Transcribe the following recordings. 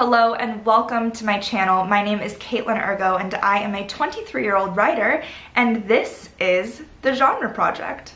Hello and welcome to my channel. My name is Katelin Urgo and I am a 23-year-old writer, and this is The Genre Project.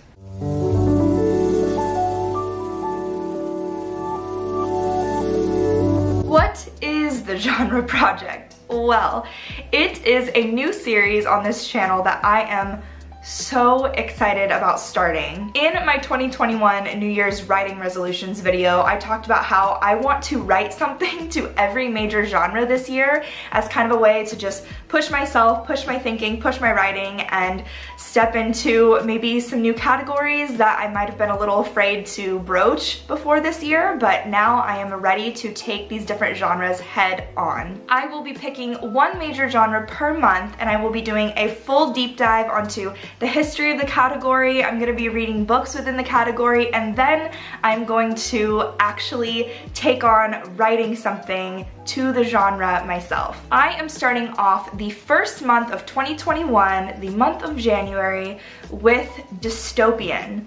What is The Genre Project? Well, it is a new series on this channel that I am so excited about starting. In my 2021 New Year's writing resolutions video, I talked about how I want to write something to every major genre this year as kind of a way to just push myself, push my thinking, push my writing, and step into maybe some new categories that I might have been a little afraid to broach before this year, but now I am ready to take these different genres head on. I will be picking one major genre per month, and I will be doing a full deep dive onto the history of the category. I'm going to be reading books within the category, and then I'm going to actually take on writing something to the genre myself. I am starting off the first month of 2021, the month of January, with dystopian.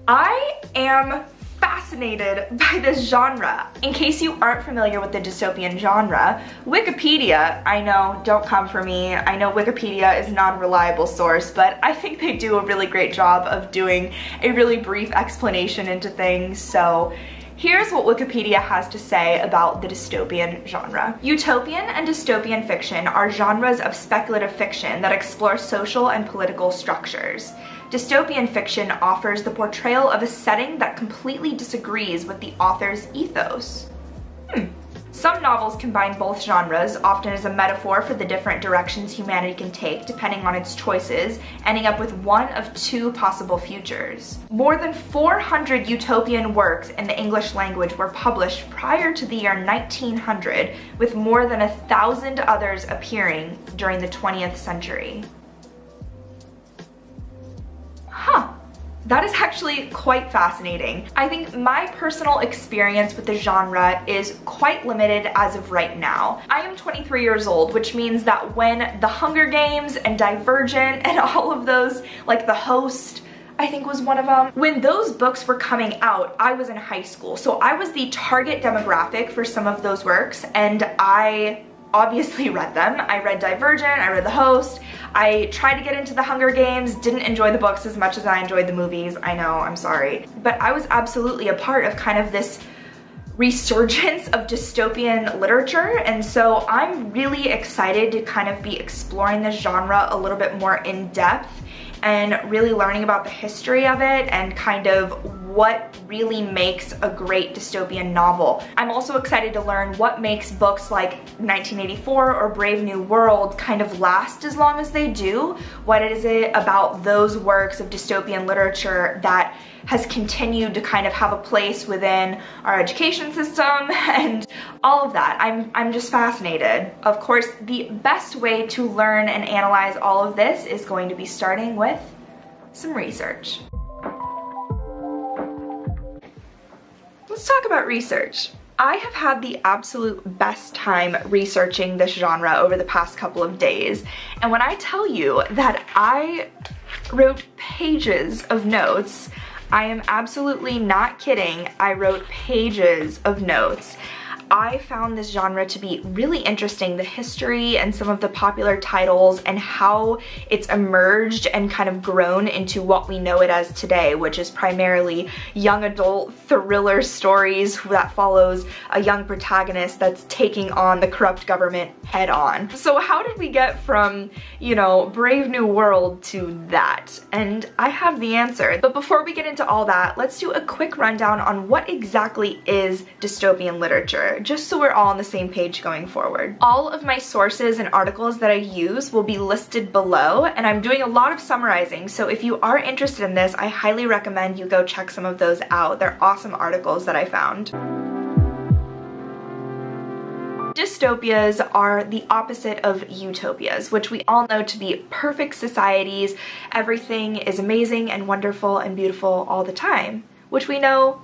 I am fascinated by this genre. In case you aren't familiar with the dystopian genre, Wikipedia, I know, don't come for me, I know Wikipedia is not a reliable source, but I think they do a really great job of doing a really brief explanation into things, so here's what Wikipedia has to say about the dystopian genre. Utopian and dystopian fiction are genres of speculative fiction that explore social and political structures. Dystopian fiction offers the portrayal of a setting that completely disagrees with the author's ethos. Some novels combine both genres, often as a metaphor for the different directions humanity can take depending on its choices, ending up with one of two possible futures. More than 400 utopian works in the English language were published prior to the year 1900, with more than 1,000 others appearing during the 20th century. That is actually quite fascinating. I think my personal experience with the genre is quite limited as of right now. I am 23 years old, which means that when The Hunger Games and Divergent and all of those, like The Host, I think was one of them, when those books were coming out, I was in high school. So I was the target demographic for some of those works, and I obviously read them. I read Divergent, I read The Host, I tried to get into The Hunger Games, didn't enjoy the books as much as I enjoyed the movies, I know, I'm sorry. But I was absolutely a part of kind of this resurgence of dystopian literature, and so I'm really excited to kind of be exploring this genre a little bit more in depth and really learning about the history of it and kind of what really makes a great dystopian novel. I'm also excited to learn what makes books like 1984 or Brave New World kind of last as long as they do. What is it about those works of dystopian literature that has continued to kind of have a place within our education system and all of that. I'm just fascinated. Of course, the best way to learn and analyze all of this is going to be starting with some research. Let's talk about research. I have had the absolute best time researching this genre over the past couple of days, and when I tell you that I wrote pages of notes, I am absolutely not kidding. I wrote pages of notes. I found this genre to be really interesting, the history and some of the popular titles and how it's emerged and kind of grown into what we know it as today, which is primarily young adult thriller stories that follows a young protagonist that's taking on the corrupt government head on. So how did we get from, you know, Brave New World to that? And I have the answer. But before we get into all that, let's do a quick rundown on what exactly is dystopian literature, just so we're all on the same page going forward. All of my sources and articles that I use will be listed below, and I'm doing a lot of summarizing, so if you are interested in this, I highly recommend you go check some of those out. They're awesome articles that I found. Dystopias are the opposite of utopias, which we all know to be perfect societies. Everything is amazing and wonderful and beautiful all the time, which we know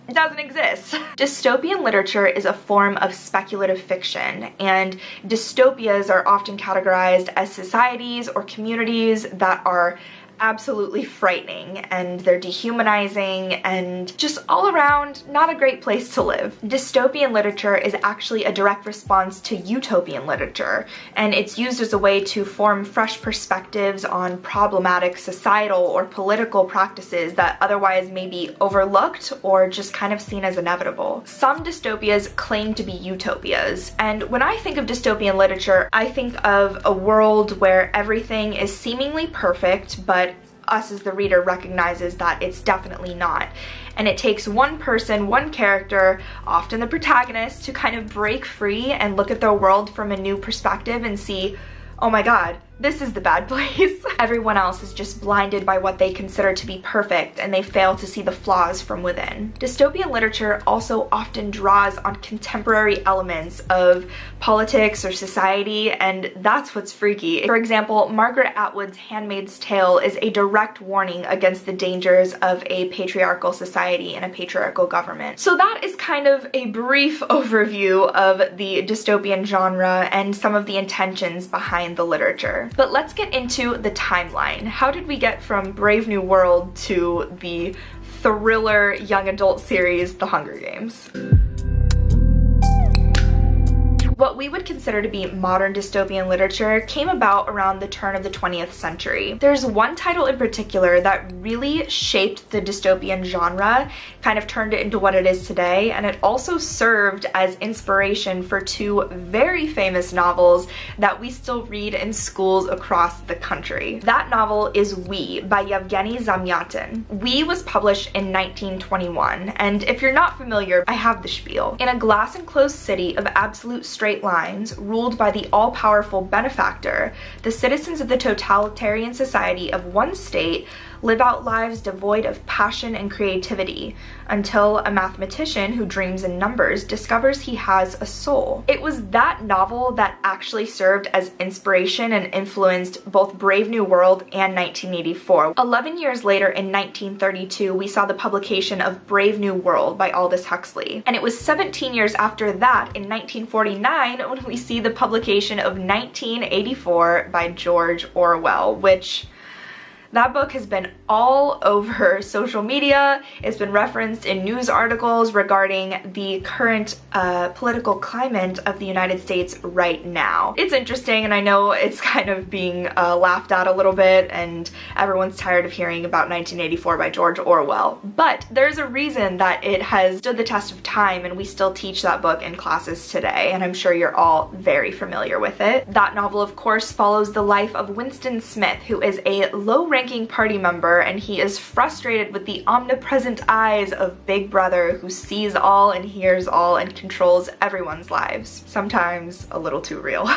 it doesn't exist. Dystopian literature is a form of speculative fiction, and dystopias are often categorized as societies or communities that are absolutely frightening, and they're dehumanizing and just all around not a great place to live. Dystopian literature is actually a direct response to utopian literature, and it's used as a way to form fresh perspectives on problematic societal or political practices that otherwise may be overlooked or just kind of seen as inevitable. Some dystopias claim to be utopias, and when I think of dystopian literature, I think of a world where everything is seemingly perfect, but us as the reader recognizes that it's definitely not. And it takes one person, one character, often the protagonist, to kind of break free and look at their world from a new perspective and see, oh my god, this is the bad place. Everyone else is just blinded by what they consider to be perfect, and they fail to see the flaws from within. Dystopian literature also often draws on contemporary elements of politics or society, and that's what's freaky. For example, Margaret Atwood's Handmaid's Tale is a direct warning against the dangers of a patriarchal society and a patriarchal government. So that is kind of a brief overview of the dystopian genre and some of the intentions behind the literature. But let's get into the timeline. How did we get from Brave New World to the thriller young adult series, The Hunger Games? What we would consider to be modern dystopian literature came about around the turn of the 20th century. There's one title in particular that really shaped the dystopian genre, kind of turned it into what it is today, and it also served as inspiration for two very famous novels that we still read in schools across the country. That novel is We by Yevgeny Zamyatin. We was published in 1921, and if you're not familiar, I have the spiel. In a glass-enclosed city of absolute straight lines, ruled by the all-powerful benefactor, the citizens of the totalitarian society of one state live out lives devoid of passion and creativity until a mathematician who dreams in numbers discovers he has a soul. It was that novel that actually served as inspiration and influenced both Brave New World and 1984. 11 years later, in 1932, we saw the publication of Brave New World by Aldous Huxley. And it was 17 years after that, in 1949, when we see the publication of 1984 by George Orwell, which that book has been all over social media. It's been referenced in news articles regarding the current political climate of the United States right now. It's interesting, and I know it's kind of being laughed at a little bit, and everyone's tired of hearing about 1984 by George Orwell. But there's a reason that it has stood the test of time, and we still teach that book in classes today, and I'm sure you're all very familiar with it. That novel, of course, follows the life of Winston Smith, who is a low-ranking party member, and he is frustrated with the omnipresent eyes of Big Brother, who sees all and hears all and controls everyone's lives. Sometimes a little too real.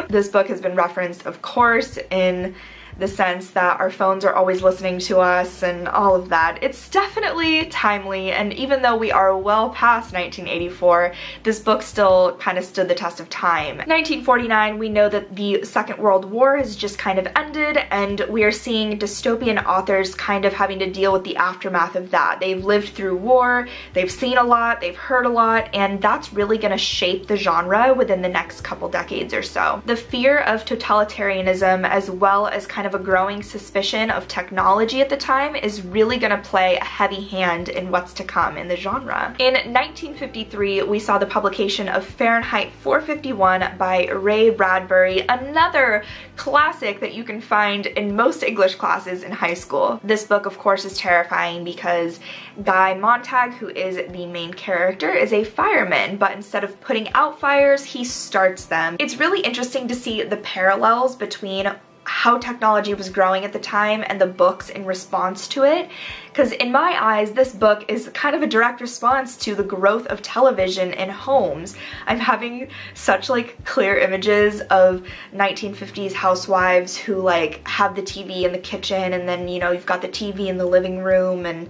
This book has been referenced, of course, in the sense that our phones are always listening to us and all of that. It's definitely timely, and even though we are well past 1984, this book still kind of stood the test of time. 1949, we know that the Second World War has just kind of ended, and we are seeing dystopian authors kind of having to deal with the aftermath of that. They've lived through war, they've seen a lot, they've heard a lot, and that's really gonna shape the genre within the next couple decades or so. The fear of totalitarianism, as well as kind of a growing suspicion of technology at the time, is really gonna play a heavy hand in what's to come in the genre. In 1953, we saw the publication of Fahrenheit 451 by Ray Bradbury, another classic that you can find in most English classes in high school. This book, of course, is terrifying because Guy Montag, who is the main character, is a fireman, but instead of putting out fires, he starts them. It's really interesting to see the parallels between how technology was growing at the time and the books in response to it, because in my eyes this book is kind of a direct response to the growth of television in homes. I'm having such like clear images of 1950s housewives who like have the TV in the kitchen, and then, you know, you've got the TV in the living room, and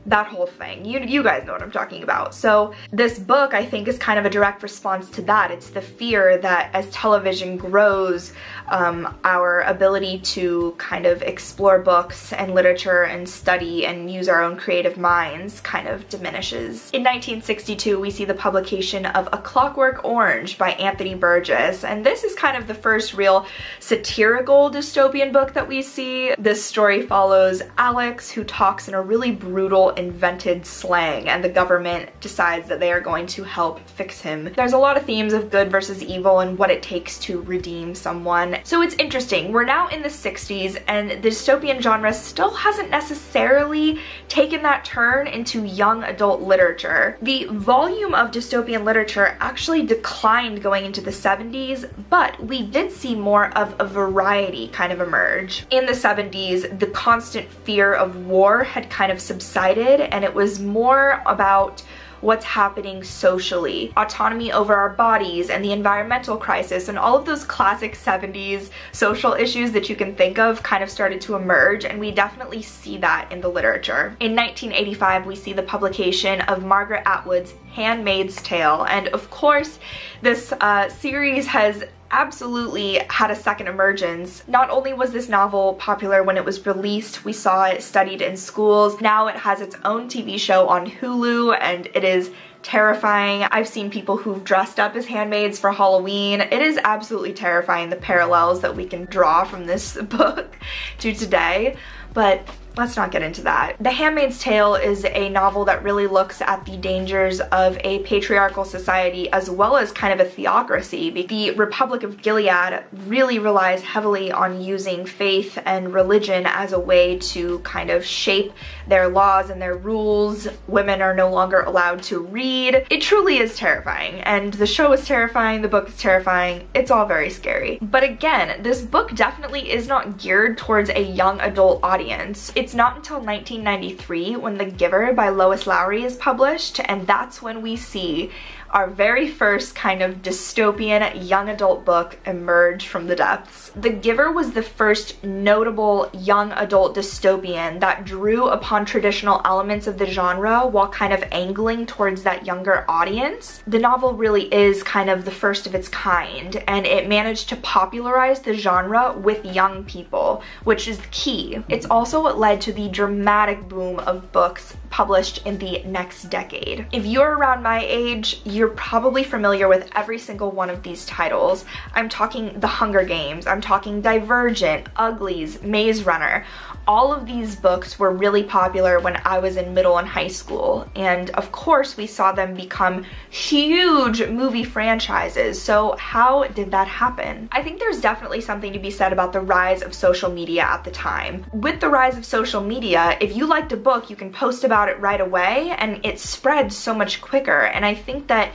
that whole thing. You guys know what I'm talking about. So this book, I think, is kind of a direct response to that. It's the fear that as television grows, our ability to kind of explore books and literature and study and use our own creative minds kind of diminishes. In 1962, we see the publication of A Clockwork Orange by Anthony Burgess, and this is kind of the first real satirical dystopian book that we see. This story follows Alex, who talks in a really brutal, invented slang, and the government decides that they are going to help fix him. There's a lot of themes of good versus evil and what it takes to redeem someone. So it's interesting. We're now in the 60s, and the dystopian genre still hasn't necessarily taken that turn into young adult literature. The volume of dystopian literature actually declined going into the 70s, but we did see more of a variety kind of emerge. In the 70s, the constant fear of war had kind of subsided, and it was more about what's happening socially. Autonomy over our bodies and the environmental crisis and all of those classic 70s social issues that you can think of kind of started to emerge, and we definitely see that in the literature. In 1985, we see the publication of Margaret Atwood's Handmaid's Tale, and of course, this series has absolutely had a second emergence. Not only was this novel popular when it was released, we saw it studied in schools, now it has its own TV show on Hulu, and it is terrifying. I've seen people who've dressed up as handmaids for Halloween. It is absolutely terrifying, the parallels that we can draw from this book to today, but let's not get into that. The Handmaid's Tale is a novel that really looks at the dangers of a patriarchal society as well as kind of a theocracy. The Republic of Gilead really relies heavily on using faith and religion as a way to kind of shape their laws and their rules. Women are no longer allowed to read. It truly is terrifying, and the show is terrifying, the book is terrifying, it's all very scary. But again, this book definitely is not geared towards a young adult audience. It's not until 1993 when The Giver by Lois Lowry is published, and that's when we see our very first kind of dystopian young adult book emerge from the depths. The Giver was the first notable young adult dystopian that drew upon traditional elements of the genre while kind of angling towards that younger audience. The novel really is kind of the first of its kind, and it managed to popularize the genre with young people, which is key. It's also what led to the dramatic boom of books published in the next decade. If you're around my age, you're probably familiar with every single one of these titles. I'm talking The Hunger Games, I'm talking Divergent, Uglies, Maze Runner. All of these books were really popular when I was in middle and high school, and of course we saw them become huge movie franchises. So how did that happen? I think there's definitely something to be said about the rise of social media at the time. With the rise of social media, if you liked a book, you can post about it right away, and it spreads so much quicker, and I think that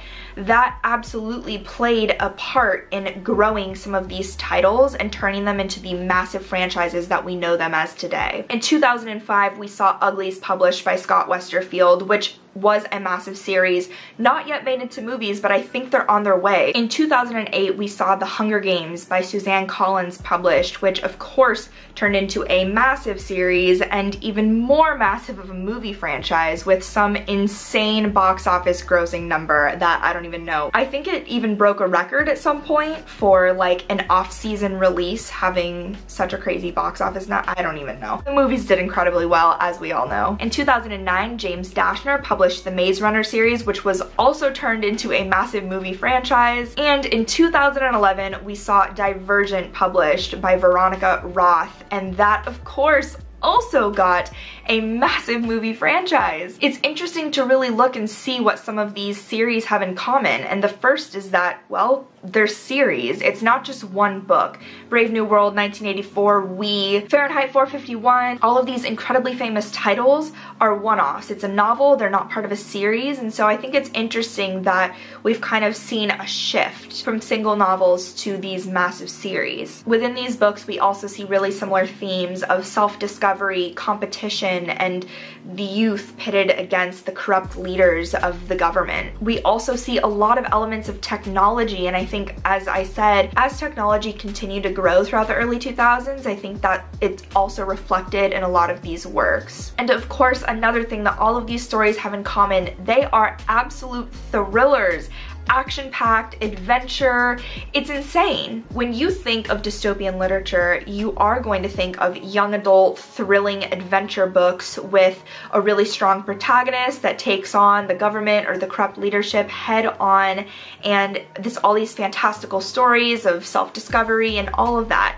absolutely played a part in growing some of these titles and turning them into the massive franchises that we know them as today. In 2005, we saw Uglies published by Scott Westerfield, which was a massive series, not yet made into movies, but I think they're on their way. In 2008, we saw The Hunger Games by Suzanne Collins published, which of course turned into a massive series and even more massive of a movie franchise with some insane box office grossing number that I don't even know. I think it even broke a record at some point for like an off-season release having such a crazy box office. Now I don't even know. The movies did incredibly well, as we all know. In 2009, James Dashner published the Maze Runner series, which was also turned into a massive movie franchise. And in 2011, we saw Divergent published by Veronica Roth, and that of course also got a massive movie franchise. It's interesting to really look and see what some of these series have in common, and the first is that, well, they're series. It's not just one book. Brave New World, 1984, We, Fahrenheit 451, all of these incredibly famous titles are one-offs. It's a novel, they're not part of a series, and so I think it's interesting that we've kind of seen a shift from single novels to these massive series. Within these books, we also see really similar themes of self-discovery, competition, and the youth pitted against the corrupt leaders of the government. We also see a lot of elements of technology, and I think think, as I said, as technology continued to grow throughout the early 2000s, I think that it's also reflected in a lot of these works. And of course, another thing that all of these stories have in common, they are absolute thrillers. Action-packed, adventure, it's insane. When you think of dystopian literature, you are going to think of young adult, thrilling adventure books with a really strong protagonist that takes on the government or the corrupt leadership head on, and all these fantastical stories of self-discovery and all of that.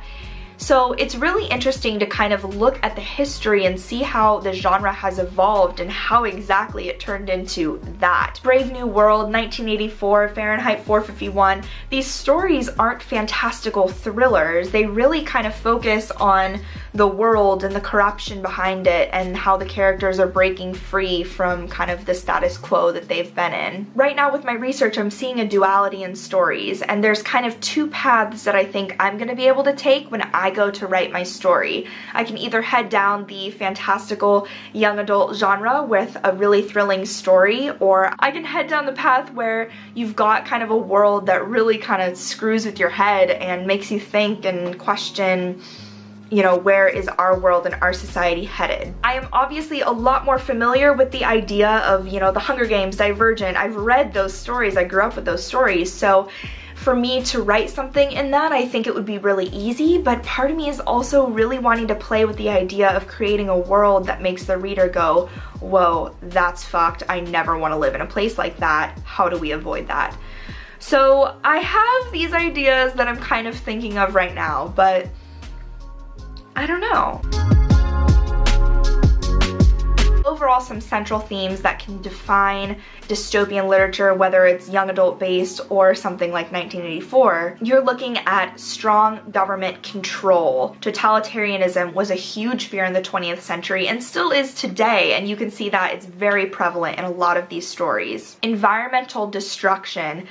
So it's really interesting to kind of look at the history and see how the genre has evolved and how exactly it turned into that. Brave New World, 1984, Fahrenheit 451, these stories aren't fantastical thrillers. They really kind of focus on the world and the corruption behind it and how the characters are breaking free from kind of the status quo that they've been in. Right now with my research, I'm seeing a duality in stories, and there's kind of two paths that I think I'm gonna be able to take when I go to write my story. I can either head down the fantastical young adult genre with a really thrilling story, or I can head down the path where you've got kind of a world that really kind of screws with your head and makes you think and question, you know, where is our world and our society headed? I am obviously a lot more familiar with the idea of, you know, the Hunger Games, Divergent. I've read those stories, I grew up with those stories, so for me to write something in that, I think it would be really easy, but part of me is also really wanting to play with the idea of creating a world that makes the reader go, whoa, that's fucked, I never want to live in a place like that, how do we avoid that? So I have these ideas that I'm kind of thinking of right now, but I don't know. Overall, some central themes that can define dystopian literature, whether it's young adult based or something like 1984, you're looking at strong government control. Totalitarianism was a huge fear in the 20th century and still is today, and you can see that it's very prevalent in a lot of these stories. Environmental destruction,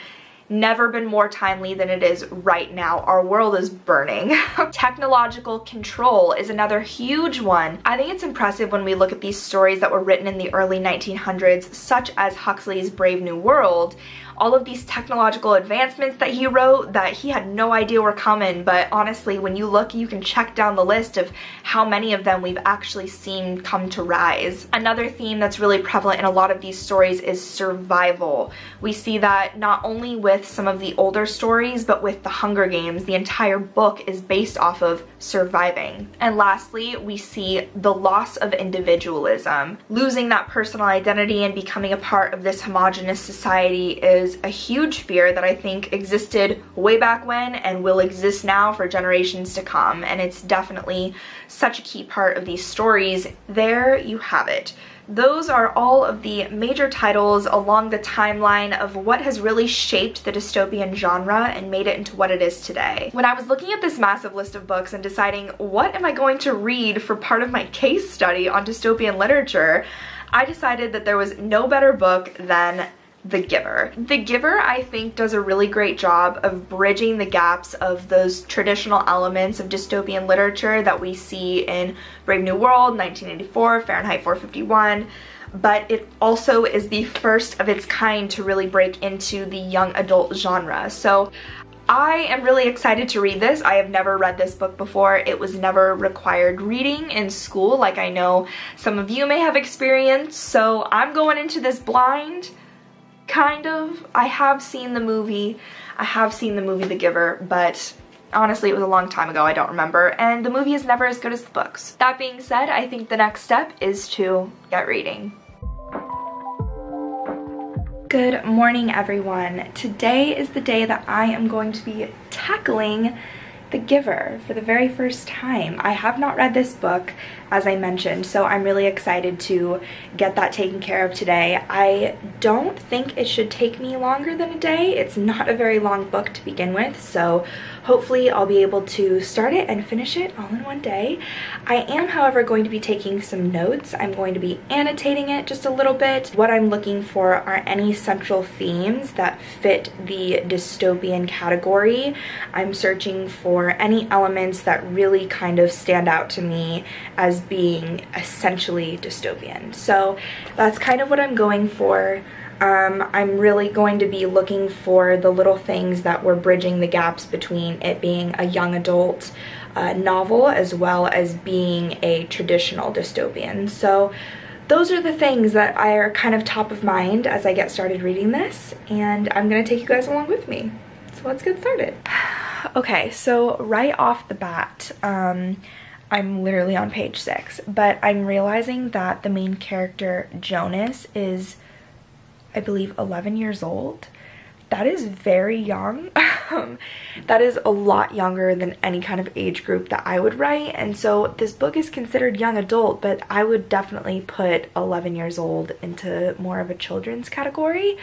never been more timely than it is right now. Our world is burning. Technological control is another huge one. I think it's impressive when we look at these stories that were written in the early 1900s, such as Huxley's Brave New World. All of these technological advancements that he wrote that he had no idea were coming, but honestly, when you look, you can check down the list of how many of them we've actually seen come to rise. Another theme that's really prevalent in a lot of these stories is survival. We see that not only with some of the older stories, but with the Hunger Games. The entire book is based off of surviving. And lastly, we see the loss of individualism. Losing that personal identity and becoming a part of this homogenous society is a huge fear that I think existed way back when and will exist now for generations to come, and it's definitely such a key part of these stories. There you have it. Those are all of the major titles along the timeline of what has really shaped the dystopian genre and made it into what it is today. When I was looking at this massive list of books and deciding what am I going to read for part of my case study on dystopian literature, I decided that there was no better book than The Giver. The Giver, I think, does a really great job of bridging the gaps of those traditional elements of dystopian literature that we see in Brave New World, 1984, Fahrenheit 451, but it also is the first of its kind to really break into the young adult genre. So I am really excited to read this. I have never read this book before. It was never required reading in school, like I know some of you may have experienced, so I'm going into this blind. Kind of. I have seen the movie. The Giver, but honestly, it was a long time ago. I don't remember, and the movie is never as good as the books. That being said, I think the next step is to get reading. Good morning, everyone. Today is the day that I am going to be tackling The Giver for the very first time. I have not read this book, as I mentioned, so I'm really excited to get that taken care of today. I don't think it should take me longer than a day. It's not a very long book to begin with, so hopefully I'll be able to start it and finish it all in one day. I am, however, going to be taking some notes. I'm going to be annotating it just a little bit. What I'm looking for are any central themes that fit the dystopian category. I'm searching for any elements that really kind of stand out to me as being essentially dystopian. So that's kind of what I'm going for. I'm really going to be looking for the little things that were bridging the gaps between it being a young adult novel as well as being a traditional dystopian. So those are the things that are kind of top of mind as I get started reading this, and I'm gonna take you guys along with me. So let's get started. Okay, so right off the bat, I'm literally on page 6, but I'm realizing that the main character, Jonas, is, I believe, 11 years old. That is very young. That is a lot younger than any kind of age group that I would write, and so this book is considered young adult, but I would definitely put 11 years old into more of a children's category.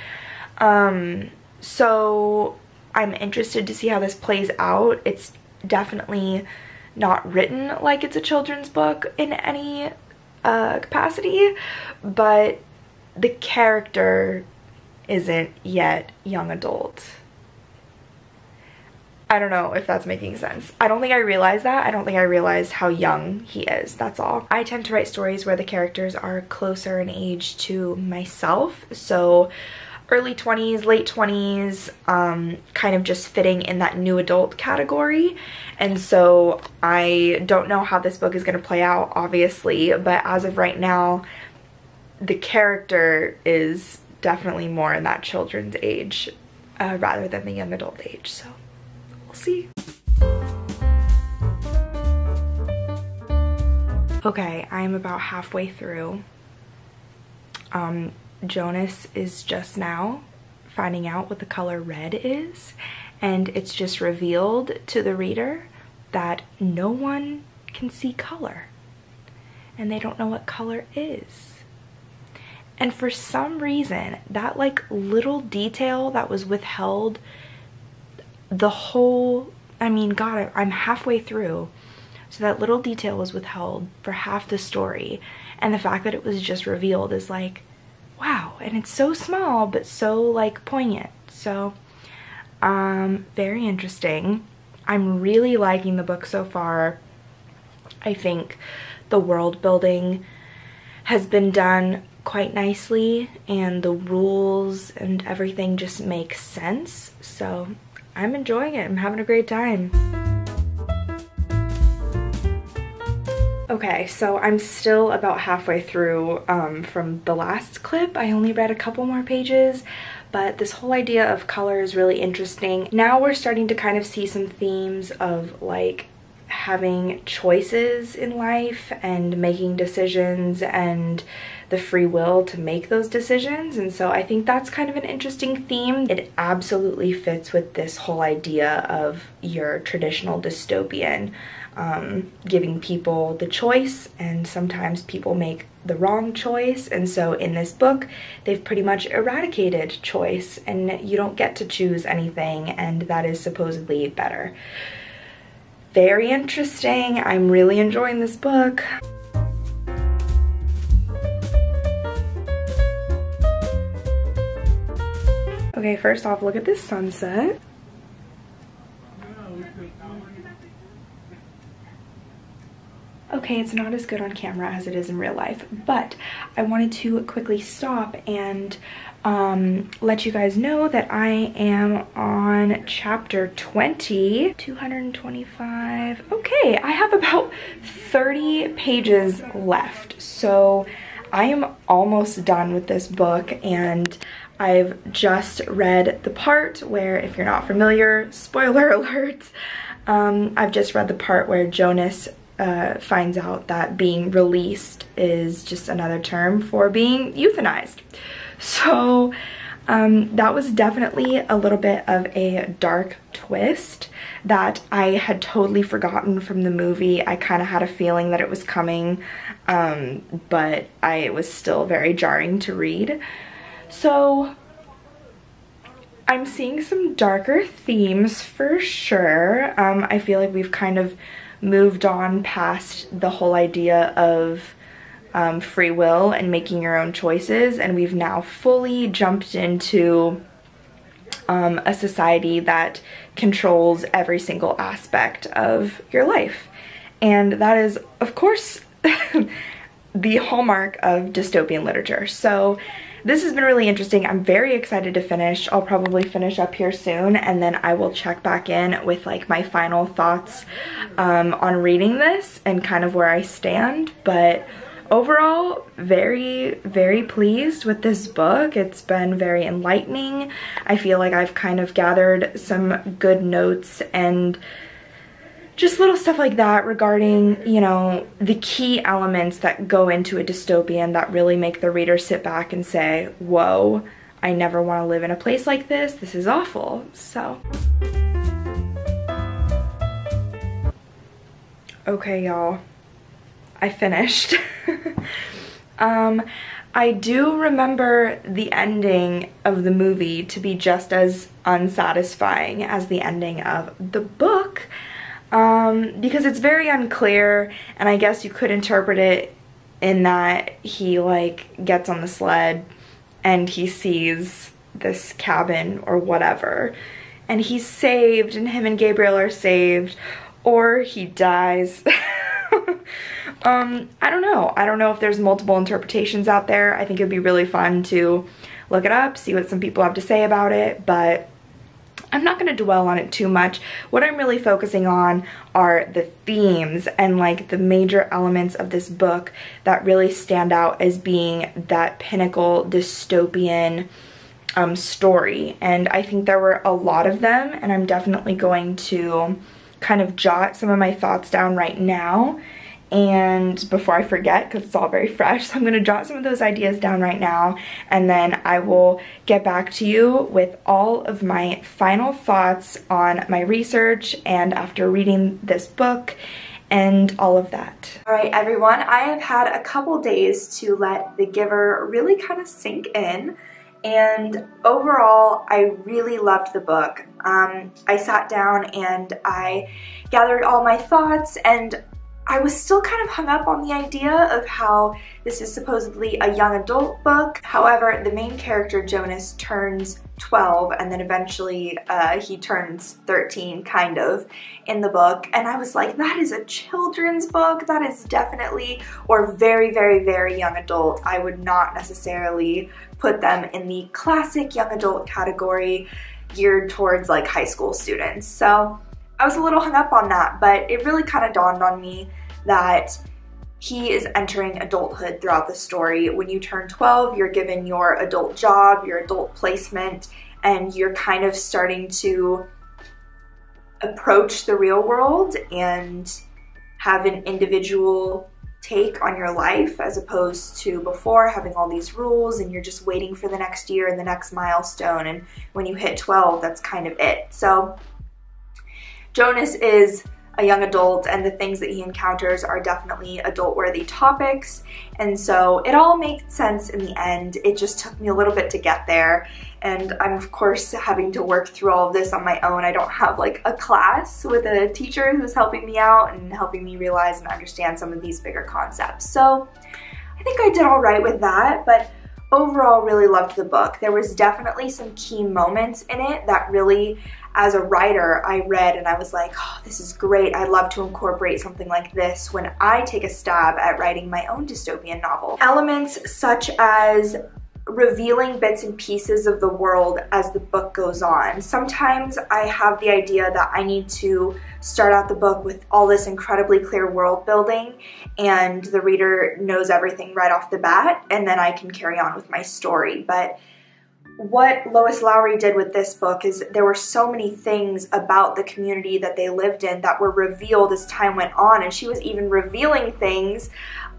So I'm interested to see how this plays out. It's definitely not written like it's a children's book in any capacity, but the character isn't yet young adult. I don't know if that's making sense. I don't think I realized that. I don't think I realized how young he is, that's all. I tend to write stories where the characters are closer in age to myself, so early 20s, late 20s, kind of just fitting in that new adult category. And so I don't know how this book is going to play out, obviously, but as of right now, the character is definitely more in that children's age rather than the young adult age, so we'll see. Okay, I'm about halfway through. Jonas is just now finding out what the color red is, and it's just revealed to the reader that no one can see color and they don't know what color is. And for some reason, that like little detail that was withheld the whole, I mean, God, I'm halfway through. So that little detail was withheld for half the story. And the fact that it was just revealed is like, wow. And it's so small, but so like poignant. So, very interesting. I'm really liking the book so far. I think the world building has been done quite nicely, and the rules and everything just makes sense. So I'm enjoying it. I'm having a great time. Okay, so I'm still about halfway through from the last clip. I only read a couple more pages, but this whole idea of color is really interesting. Now we're starting to kind of see some themes of like having choices in life and making decisions and the free will to make those decisions, and so I think that's kind of an interesting theme. It absolutely fits with this whole idea of your traditional dystopian, giving people the choice, and sometimes people make the wrong choice, and so in this book they've pretty much eradicated choice and you don't get to choose anything, and that is supposedly better. Very interesting. I'm really enjoying this book. Okay, first off, look at this sunset. Okay, it's not as good on camera as it is in real life, but I wanted to quickly stop and let you guys know that I am on chapter 20, 225. Okay, I have about 30 pages left, so I am almost done with this book, and I've just read the part where, if you're not familiar, spoiler alert, I've just read the part where Jonas finds out that being released is just another term for being euthanized. So that was definitely a little bit of a dark twist that I had totally forgotten from the movie. I kind of had a feeling that it was coming, but it was still very jarring to read. So I'm seeing some darker themes for sure. I feel like we've kind of moved on past the whole idea of free will and making your own choices, and we've now fully jumped into a society that controls every single aspect of your life. And that is, of course, the hallmark of dystopian literature. So this has been really interesting. I'm very excited to finish. I'll probably finish up here soon, and then I will check back in with like my final thoughts on reading this and kind of where I stand. But overall, very, very pleased with this book. It's been very enlightening. I feel like I've kind of gathered some good notes and just little stuff like that regarding, you know, the key elements that go into a dystopian that really make the reader sit back and say, whoa, I never want to live in a place like this. This is awful. So, okay, y'all, I finished. I do remember the ending of the movie to be just as unsatisfying as the ending of the book. Because it's very unclear, and I guess you could interpret it in that he like gets on the sled and he sees this cabin or whatever, and he's saved, and him and Gabriel are saved, or he dies. I don't know. I don't know if there's multiple interpretations out there. I think it'd be really fun to look it up, see what some people have to say about it, but I'm not going to dwell on it too much. What I'm really focusing on are the themes and like the major elements of this book that really stand out as being that pinnacle dystopian story. And I think there were a lot of them, and I'm definitely going to kind of jot some of my thoughts down right now, and before I forget, because it's all very fresh, so I'm going to jot some of those ideas down right now, and then I will get back to you with all of my final thoughts on my research and after reading this book and all of that. Alright everyone, I have had a couple days to let The Giver really kind of sink in, and overall I really loved the book. I sat down and I gathered all my thoughts, and I was still kind of hung up on the idea of how this is supposedly a young adult book. However, the main character, Jonas, turns 12, and then eventually he turns 13, kind of, in the book. And I was like, that is a children's book. That is definitely, or very, very, very young adult. I would not necessarily put them in the classic young adult category geared towards like high school students. So I was a little hung up on that, but it really kind of dawned on me that he is entering adulthood throughout the story. When you turn 12, you're given your adult job, your adult placement, and you're kind of starting to approach the real world and have an individual take on your life, as opposed to before having all these rules and you're just waiting for the next year and the next milestone, and when you hit 12, that's kind of it. So Jonas is a young adult, and the things that he encounters are definitely adult-worthy topics, and so it all made sense in the end. It just took me a little bit to get there, and I'm of course having to work through all of this on my own. I don't have like a class with a teacher who's helping me out and helping me realize and understand some of these bigger concepts. So I think I did all right with that, but overall really loved the book. There was definitely some key moments in it that really, as a writer, I read and I was like, oh, this is great. I'd love to incorporate something like this when I take a stab at writing my own dystopian novel. Elements such as revealing bits and pieces of the world as the book goes on. Sometimes I have the idea that I need to start out the book with all this incredibly clear world building and the reader knows everything right off the bat, and then I can carry on with my story. But what Lois Lowry did with this book is there were so many things about the community that they lived in that were revealed as time went on, and she was even revealing things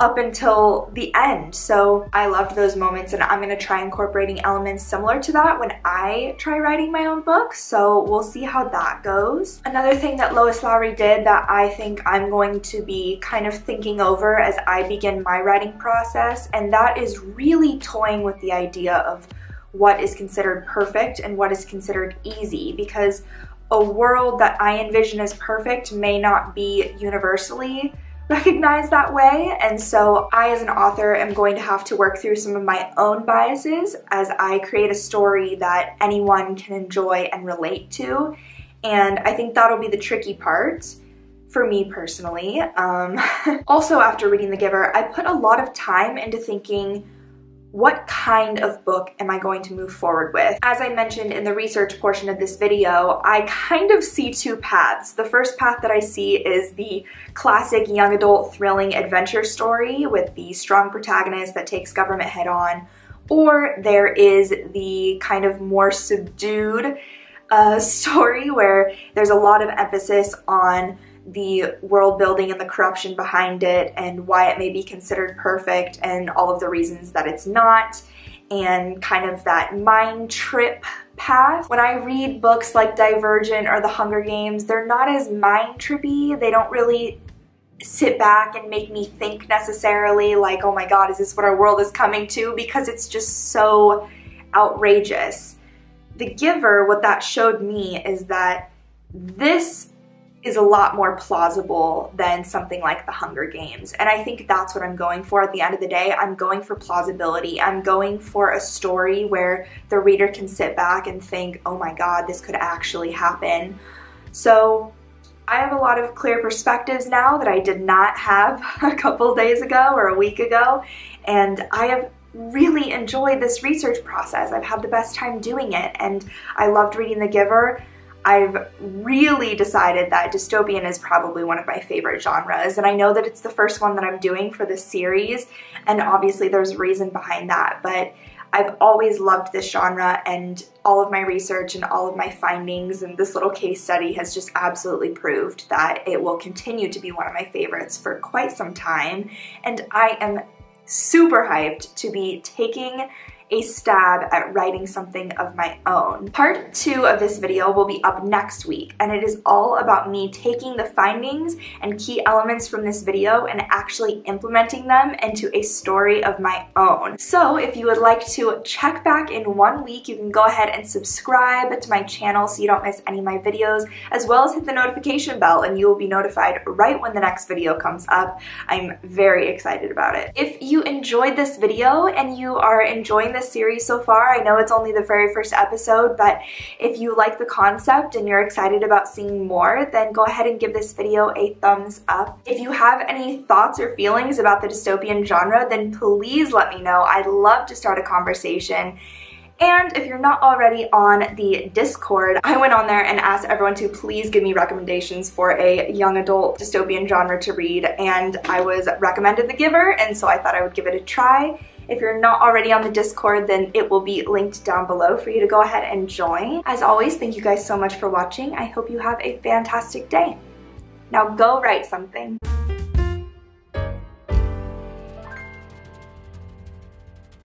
up until the end. So I loved those moments, and I'm going to try incorporating elements similar to that when I try writing my own book, so we'll see how that goes. Another thing that Lois Lowry did that I think I'm going to be kind of thinking over as I begin my writing process, and that is really toying with the idea of what is considered perfect and what is considered easy, because a world that I envision as perfect may not be universally recognized that way, and so I as an author am going to have to work through some of my own biases as I create a story that anyone can enjoy and relate to, and I think that'll be the tricky part for me personally. Also, after reading The Giver, I put a lot of time into thinking, what kind of book am I going to move forward with? As I mentioned in the research portion of this video, I kind of see two paths. The first path that I see is the classic young adult thrilling adventure story with the strong protagonist that takes government head on, or there is the kind of more subdued story where there's a lot of emphasis on the world building and the corruption behind it and why it may be considered perfect and all of the reasons that it's not, and kind of that mind trip path. When I read books like Divergent or The Hunger Games, they're not as mind trippy. They don't really sit back and make me think necessarily like, oh my god, is this what our world is coming to? Because it's just so outrageous. The Giver, what that showed me is that this is a lot more plausible than something like The Hunger Games. And I think that's what I'm going for at the end of the day. I'm going for plausibility. I'm going for a story where the reader can sit back and think, oh my god, this could actually happen. So I have a lot of clear perspectives now that I did not have a couple days ago or a week ago. And I have really enjoyed this research process. I've had the best time doing it, and I loved reading The Giver. I've really decided that dystopian is probably one of my favorite genres, and I know that it's the first one that I'm doing for this series, and obviously there's a reason behind that, but I've always loved this genre, and all of my research and all of my findings and this little case study has just absolutely proved that it will continue to be one of my favorites for quite some time, and I am super hyped to be taking a stab at writing something of my own. Part 2 of this video will be up next week, and it is all about me taking the findings and key elements from this video and actually implementing them into a story of my own. So if you would like to check back in 1 week, you can go ahead and subscribe to my channel so you don't miss any of my videos, as well as hit the notification bell and you will be notified right when the next video comes up. I'm very excited about it. If you enjoyed this video and you are enjoying this series so far, I know it's only the very first episode, but if you like the concept and you're excited about seeing more, then go ahead and give this video a thumbs up. If you have any thoughts or feelings about the dystopian genre, then please let me know. I'd love to start a conversation. And if you're not already on the Discord, I went on there and asked everyone to please give me recommendations for a young adult dystopian genre to read, and I was recommended The Giver, and so I thought I would give it a try. If you're not already on the Discord, then it will be linked down below for you to go ahead and join. As always, thank you guys so much for watching. I hope you have a fantastic day. Now go write something.